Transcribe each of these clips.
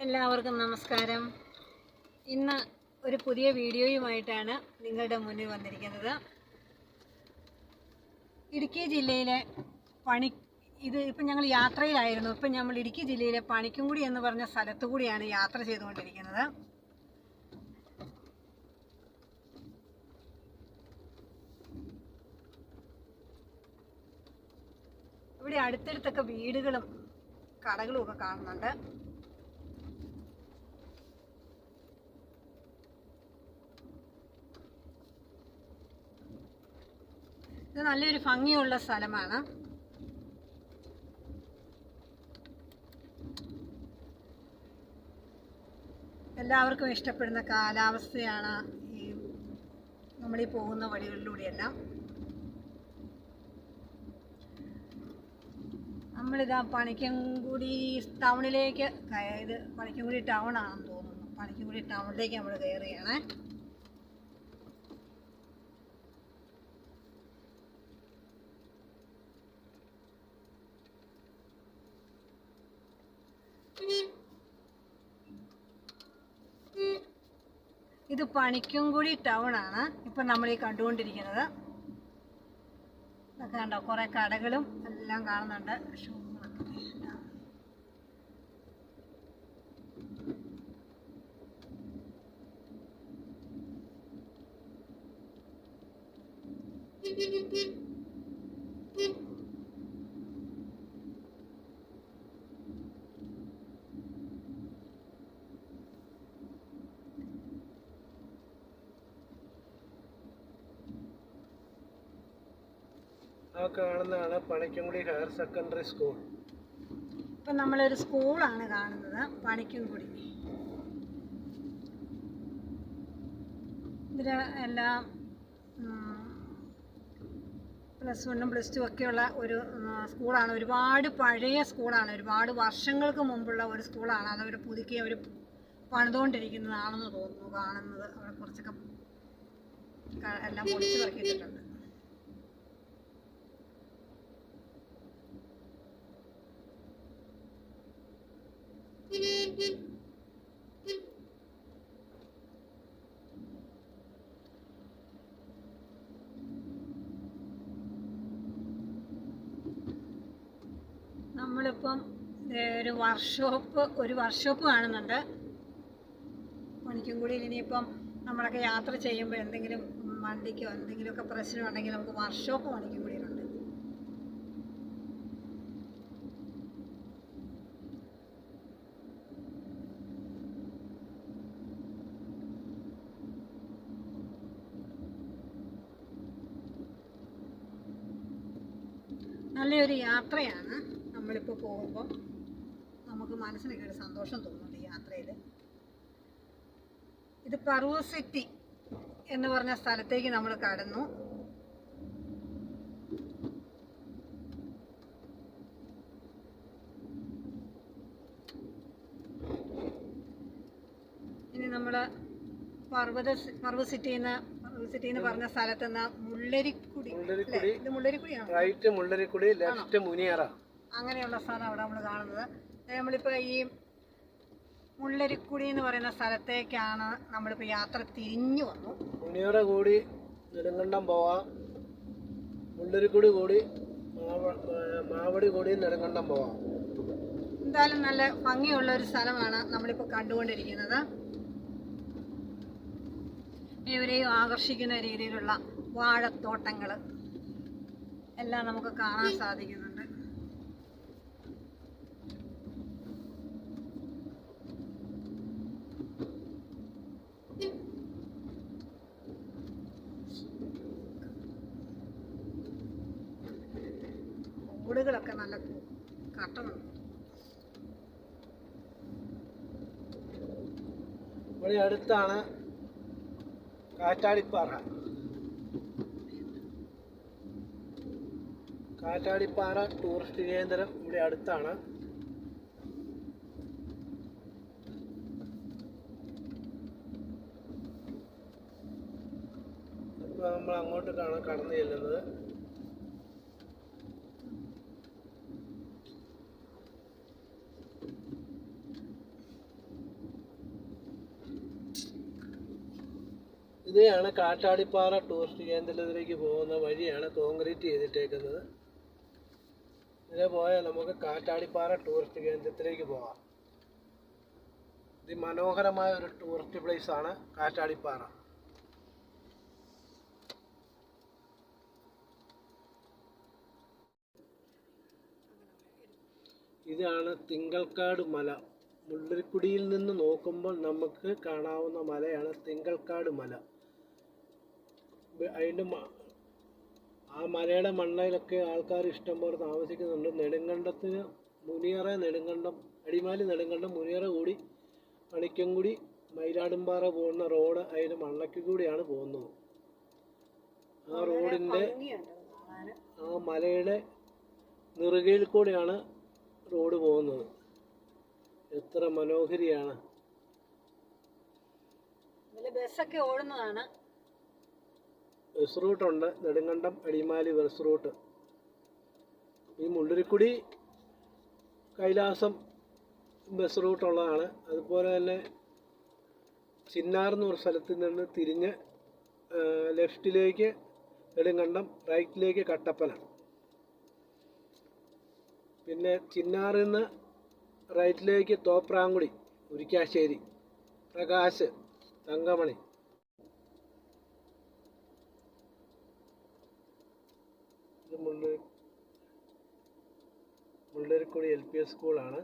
എല്ലാവർക്കും നമസ്കാരം. ഇന്ന് ഒരു പുതിയ വീഡിയോയുമായിട്ടാണ് നിങ്ങളുടെ മുന്നിൽ വന്നിരിക്കുന്നത്. ഇടുക്കി ജില്ലയിലെ ഇപ്പം ഞങ്ങൾ യാത്രയിലായിരുന്നു. ഇപ്പം നമ്മൾ ഇടുക്കി ജില്ലയിലെ പണിക്കുംകുടി എന്ന് പറഞ്ഞ സ്ഥലത്തു കൂടിയാണ് യാത്ര ചെയ്തുകൊണ്ടിരിക്കുന്നത്. ഇവിടെ അടുത്തടുത്തൊക്കെ വീടുകളും കടകളും ഒക്കെ കാണുന്നുണ്ട്. ഇത് നല്ലൊരു ഭംഗിയുള്ള സ്ഥലമാണ്. എല്ലാവർക്കും ഇഷ്ടപ്പെടുന്ന കാലാവസ്ഥയാണ് ഈ നമ്മളീ പോകുന്ന വഴികളിലൂടെയെല്ലാം. നമ്മളിതാ പണിക്കൻകുടി ടൗണിലേക്ക് ഇത് പണിക്കൻകുടി ടൗൺ ആണെന്ന് തോന്നുന്നു. പണിക്കൻകുടി ടൗണിലേക്ക് നമ്മൾ കയറുകയാണ്. ഇത് പണിക്കൻകുടി ടൗൺ ആണ് ഇപ്പം നമ്മൾ ഈ കണ്ടുകൊണ്ടിരിക്കുന്നത്. ഇതൊക്കെ കണ്ടോ, കുറേ കടകളും എല്ലാം കാണുന്നുണ്ട്. ആ കാണുന്നതാണ് പണിക്കൻകുടി ഹയർ സെക്കൻഡറി സ്കൂൾ. ഇപ്പം നമ്മളൊരു സ്കൂളാണ് കാണുന്നത്, പണിക്കൻകുടി. ഇതിൽ എല്ലാം +1 +2 ഒക്കെയുള്ള ഒരു സ്കൂളാണ്. ഒരുപാട് പഴയ സ്കൂളാണ്. ഒരുപാട് വർഷങ്ങൾക്ക് മുമ്പുള്ള ഒരു സ്കൂളാണ്. അതവർ പുതുക്കി അവർ പണിതുകൊണ്ടിരിക്കുന്നതാണെന്ന് തോന്നുന്നു കാണുന്നത്. അവിടെ കുറച്ചൊക്കെ എല്ലാം പൊളിച്ച് പറക്കിയിട്ടുണ്ട്. നമ്മളിപ്പം ഒരു വർക്ക്ഷോപ്പ് കാണുന്നുണ്ട് പണിക്കൻകുടിയിൽ. ഇനിയിപ്പം നമ്മളൊക്കെ യാത്ര ചെയ്യുമ്പോൾ എന്തെങ്കിലും വണ്ടിക്കോ എന്തെങ്കിലുമൊക്കെ പ്രശ്നമുണ്ടെങ്കിൽ നമുക്ക് വർക്ക്ഷോപ്പ് പണിക്കൻകുടിയിലുണ്ട്. നല്ലൊരു യാത്രയാണ് നമ്മളിപ്പോൾ പോകുമ്പോൾ. നമുക്ക് മനസ്സിനൊക്കെ ഒരു സന്തോഷം തോന്നുന്നുണ്ട് ഈ യാത്രയിൽ. ഇത് പറവൂർ സിറ്റി എന്ന് പറഞ്ഞ സ്ഥലത്തേക്ക് നമ്മൾ കടന്നു. ഇനി നമ്മൾ പറവൂർ സിറ്റി എന്ന് പറഞ്ഞ സ്ഥലത്ത് നിന്ന് മുള്ളരിക്കുടി ലെഫ്റ്റ് മുനിയറ അങ്ങനെയുള്ള സ്ഥലം അവിടെ നമ്മൾ കാണുന്നത്. നമ്മളിപ്പോൾ ഈ മുള്ളരിക്കുടി എന്ന് പറയുന്ന സ്ഥലത്തേക്കാണ് നമ്മളിപ്പോൾ യാത്ര തിരിഞ്ഞു വന്നു. മുനിയറ കൂടി നെടുങ്കണ്ടം പോവാം, മുള്ളരിക്കുടി കൂടി മാവടി കൂടി നെടുങ്കണ്ടം പോവാം. എന്തായാലും നല്ല ഭംഗിയുള്ള ഒരു സ്ഥലമാണ് നമ്മളിപ്പോൾ കണ്ടുകൊണ്ടിരിക്കുന്നത്. ഇവരെയും ആകർഷിക്കുന്ന രീതിയിലുള്ള വാഴത്തോട്ടങ്ങൾ എല്ലാം നമുക്ക് കാണാൻ സാധിക്കുന്നുണ്ട്. ഓടുകളൊക്കെ നല്ല കട്ടണുണ്ട്. ഇവിടെ അടുത്താണ് കാറ്റാടിപ്പാറ. കാറ്റാടിപ്പാറ ടൂറിസ്റ്റ് കേന്ദ്രം ഇവിടെ അടുത്താണ്. ഇപ്പോൾ നമ്മൾ അങ്ങോട്ടേക്കാണ് കടന്നു ചെല്ലുന്നത്. ഇതാണ് കാറ്റാടിപ്പാറ ടൂറിസ്റ്റ് കേന്ദ്രത്തിലേക്ക് പോകുന്ന വഴിയാണ് കോൺക്രീറ്റ് ചെയ്തിട്ടേക്കുന്നത്. ഇതിലെ പോയാൽ നമുക്ക് കാറ്റാടിപ്പാറ ടൂറിസ്റ്റ് കേന്ദ്രത്തിലേക്ക് പോകാം. മനോഹരമായ ഒരു ടൂറിസ്റ്റ് പ്ലേസ് ആണ് കാറ്റാടിപ്പാറ. ഇതാണ് തിങ്കൾക്കാട് മല. മുള്ളരിക്കുടിയിൽ നിന്ന് നോക്കുമ്പോൾ നമുക്ക് കാണാവുന്ന മലയാണ് തിങ്കൾക്കാട് മല. അതിൻ്റെ ആ മലയുടെ മണ്ണയിലൊക്കെ ആൾക്കാർ ഇഷ്ടംപോലെ താമസിക്കുന്നുണ്ട്. നെടുങ്കണ്ടത്തിന് മുനിയറ, നെടുങ്കണ്ടം, അടിമാലി നെടുങ്കണ്ടം, മുനിയറ കൂടി പണിക്കൻകുടി, മയിലാടുംപാറ പോകുന്ന റോഡ് അതിൻ്റെ മണ്ണയ്ക്ക് കൂടിയാണ് പോകുന്നത്. ആ റോഡിൻ്റെ ആ മലയുടെ നെറുകയിൽ കൂടെയാണ് റോഡ് പോകുന്നത്. എത്ര മനോഹരിയാണ്. ബസ്സൊക്കെ ഓടുന്നതാണ്. ബസ് റൂട്ടുണ്ട്, നെടുങ്കണ്ടം അടിമാലി ബസ് റൂട്ട്. ഈ മുള്ളരിക്കുടി കൈലാസം ബസ് റൂട്ടുള്ളതാണ്. അതുപോലെ തന്നെ ചിന്നാർ എന്നൊരു സ്ഥലത്ത് നിന്ന് തിരിഞ്ഞ് ലെഫ്റ്റിലേക്ക് നെടുങ്കണ്ടം, റൈറ്റിലേക്ക് കട്ടപ്പന. പിന്നെ ചിന്നാറിൽ നിന്ന് റൈറ്റിലേക്ക് തോപ്രാങ്കുടി, മുരിക്കാശ്ശേരി, പ്രകാശ്, തങ്കമണി. ഇത് മുള്ളരിക്കുടി LP സ്കൂളാണ്.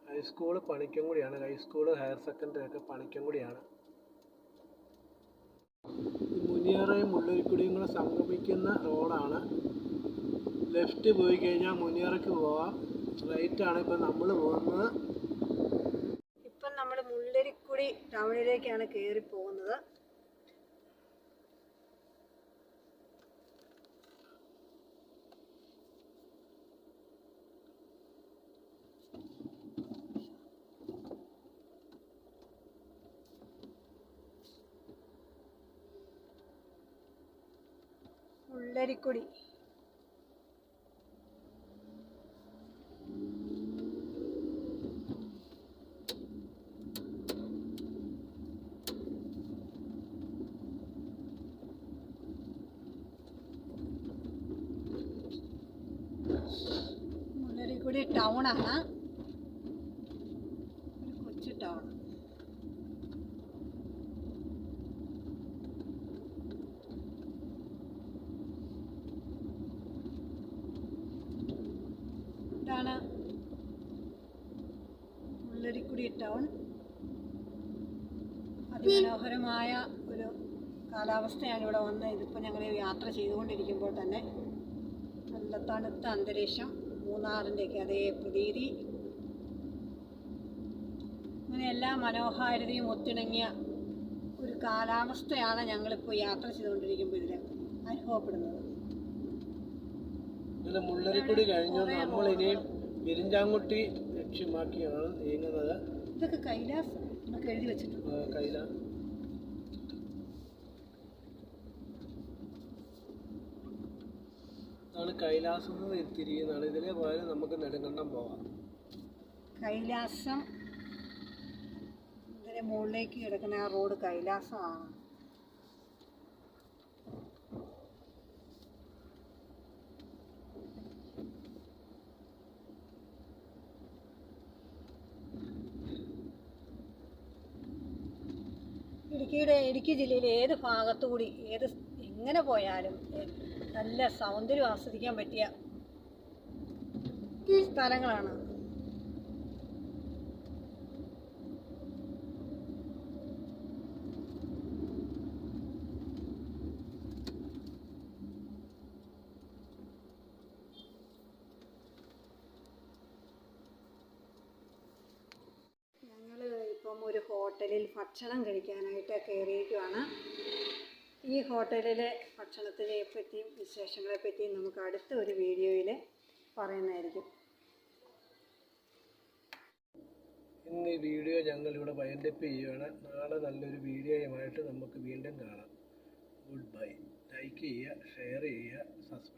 ഹൈസ്കൂള് പണിക്കൻകുടിയാണ്. ഹൈസ്കൂള് ഹയർ സെക്കൻഡറി ഒക്കെ പണിക്കൻകുടിയാണ്. മുനിയറയും മുള്ളരിക്കുടിയും കൂടെ സംഗമിക്കുന്ന റോഡാണ്. ലെഫ്റ്റ് പോയി കഴിഞ്ഞാൽ മുനിയറയ്ക്ക് പോവാം. റൈറ്റാണ് ഇപ്പം നമ്മൾ പോകുന്നത്. ഇപ്പം നമ്മൾ മുള്ളരിക്കുടി ടൗണിലേക്കാണ് കയറി പോകുന്നത്. മുള്ളരിക്കുടി മുള്ളരിക്കുടി ടൗണാണ്. ഒരു കൊച്ചു ടൗൺ. ഇതാണ് മുള്ളരിക്കുടി ടൗൺ. അതിമനോഹരമായ ഒരു കാലാവസ്ഥയാണ് ഇവിടെ വന്ന്. ഇതിപ്പോൾ ഞങ്ങൾ യാത്ര ചെയ്തുകൊണ്ടിരിക്കുമ്പോൾ തന്നെ നല്ല തണുത്ത അന്തരീക്ഷം, മൂന്നാറിൻ്റെയൊക്കെ അതേ പ്രതീതി. അങ്ങനെ എല്ലാ മനോഹാരിതയും ഒത്തിണങ്ങിയ ഒരു കാലാവസ്ഥയാണ് ഞങ്ങളിപ്പോൾ യാത്ര ചെയ്തുകൊണ്ടിരിക്കുമ്പോൾ ഇതിൽ അനുഭവപ്പെടുന്നത്. ഇതിൽ മുള്ളരിക്കുടി കഴിഞ്ഞു നമ്മൾ ഇനിയും പെരിഞ്ചാംകുട്ടി ലക്ഷ്യമാക്കിയാണ് നീങ്ങുന്നത്. ഇതൊക്കെ കൈലാസം എന്നൊക്കെ എഴുതി വെച്ചിട്ടുണ്ട്. കൈലാസം തിരിയുന്നതാണ്. ഇതിലെ പോയാലും നമുക്ക് നെടുങ്കണ്ടം പോകാം. കൈലാസം ഇതിന് മുകളിലേക്ക് കിടക്കുന്ന ആ റോഡ് കൈലാസമാണ്. ഇടുക്കി ജില്ലയിലെ ഏത് ഭാഗത്തുകൂടി എങ്ങനെ പോയാലും നല്ല സൗന്ദര്യം ആസ്വദിക്കാൻ പറ്റിയ സ്ഥലങ്ങളാണ്. ഇപ്പം ഒരു ഹോട്ടലിൽ ഭക്ഷണം കഴിക്കാനായിട്ട് കയറിയിരിക്കുകയാണ്. ഈ ഹോട്ടലിലെ ഭക്ഷണത്തിനെ പറ്റിയും വിശേഷങ്ങളെ പറ്റിയും നമുക്ക് അടുത്ത ഒരു വീഡിയോയിൽ പറയുന്നതായിരിക്കും. ഇന്ന് ഈ വീഡിയോ ഞങ്ങളിവിടെ വൈൻഡപ്പ് ചെയ്യുകയാണ്. നാളെ നല്ലൊരു വീഡിയോയുമായിട്ട് നമുക്ക് വീണ്ടും കാണാം. Good bye. ലൈക്ക് ചെയ്യുക, ഷെയർ ചെയ്യുക, സബ്സ്ക്രൈബ്